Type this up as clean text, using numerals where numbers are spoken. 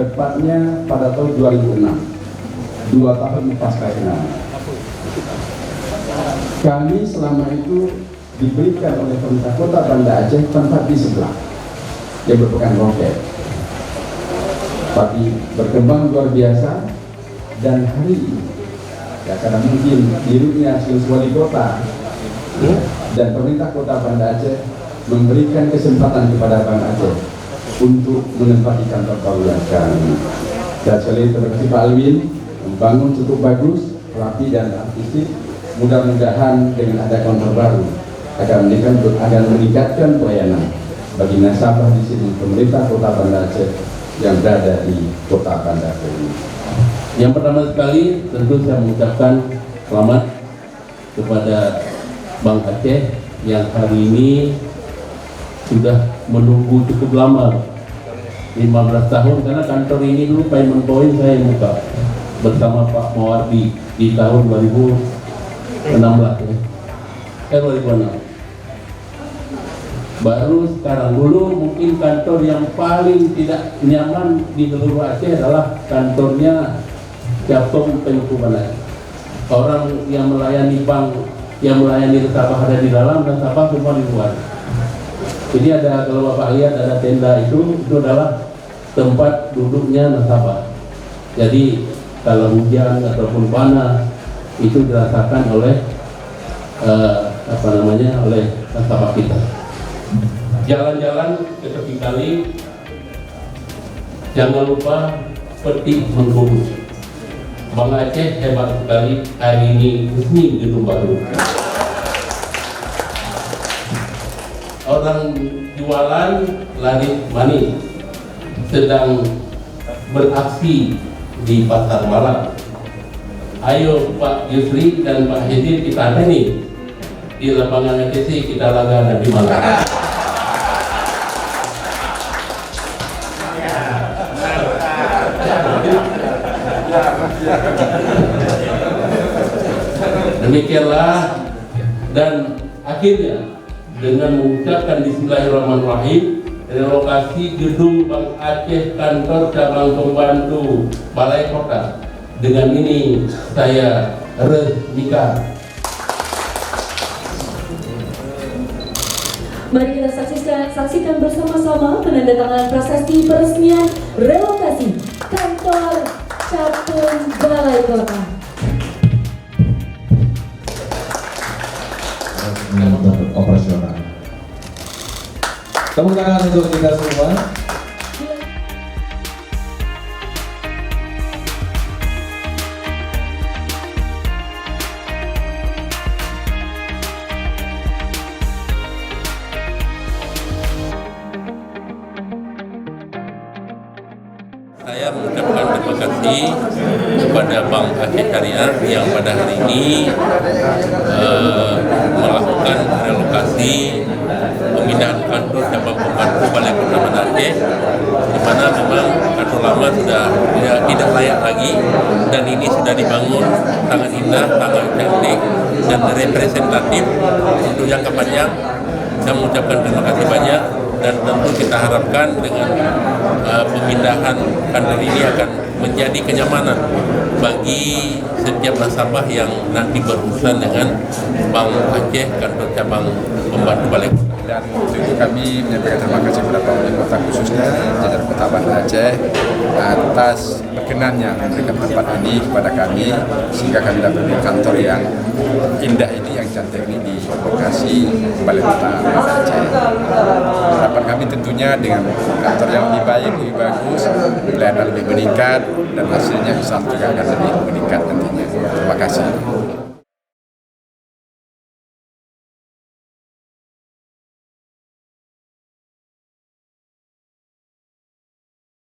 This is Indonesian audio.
tepatnya pada tahun 2006, 2 tahun pasca kenal. Kami selama itu diberikan oleh pemerintah kota Banda Aceh tempat di sebelah yang merupakan roket, tapi berkembang luar biasa. Dan hari ini ya, karena mungkin dirutnya wali kota dan pemerintah kota Banda Aceh memberikan kesempatan kepada Banda Aceh untuk menempati kantor baru yang sekarang ini. Dan sekali terima kasih Pak Alwin, membangun cukup bagus, rapi dan artistik. Mudah-mudahan dengan ada kantor baru akan meningkatkan pelayanan bagi nasabah di sini, pemerintah kota Banda Aceh yang berada di kota Banda Aceh ini. Yang pertama sekali tentu saya mengucapkan selamat kepada Bank Aceh yang hari ini sudah menunggu cukup lama, 15 tahun, karena kantor ini dulu Payment Point saya yang buka bersama Pak Mawardi di tahun 2016 ya. 2006. Baru sekarang, dulu mungkin kantor yang paling tidak nyaman di seluruh Aceh adalah kantornya Capung Pengukuman. Orang yang melayani bank, yang melayani nasabah ada di dalam, nasabah semua di luar. Jadi ada, kalau Bapak lihat ada tenda itu adalah tempat duduknya nasabah. Jadi kalau hujan ataupun panas itu dirasakan oleh oleh nasabah kita. Jalan-jalan ke tepi kali, jangan lupa petik mengurus. Bang Aceh hebat sekali, hari ini resmi gedung baru. Orang jualan laris manis sedang beraksi di pasar malam. Ayo Pak Yusri dan Pak Hedi, kita ada nih di lapangan ATC, kita laga di Malang. Demikianlah, dan akhirnya dengan mengucapkan Bismillahirrahmanirrahim, relokasi gedung Bank Aceh kantor cabang pembantu Balai Kota, dengan ini saya resmikan. Mari kita saksikan bersama-sama penandatanganan prasasti peresmian relokasi kantor cabang Balai Kota. Operasional. Tepuk tangan untuk kita semua. Saya mengucapkan terima kasih kepada Bank Aceh Syariah yang pada hari ini melakukan relokasi pemindahan kantor cabang pembantu Balai Kota Banda Aceh, di mana memang kantor lama sudah tidak layak lagi, dan ini sudah dibangun sangat indah, sangat cantik dan representatif untuk jangka panjang. Saya mengucapkan terima kasih banyak, dan tentu kita harapkan dengan pemindahan kantor ini akan menjadi kenyamanan bagi setiap nasabah yang nanti berurusan dengan Bank Aceh kantor cabang pembantu Balai Kota. Dan tentu kami menyampaikan terima kasih kepada Pak Wali Kota, khususnya jajaran Kota Banda Aceh, atas berkenannya memberikan tempat ini kepada kami, sehingga kami dapat berdiri kantor yang indah ini, yang cantik ini di lokasi Balai Kota Banda Aceh. Harapan kami tentunya dengan kantor yang lebih baik, lebih bagus, pelayanan lebih meningkat, dan hasilnya insya Allah juga akan lebih meningkat nantinya. Terima kasih.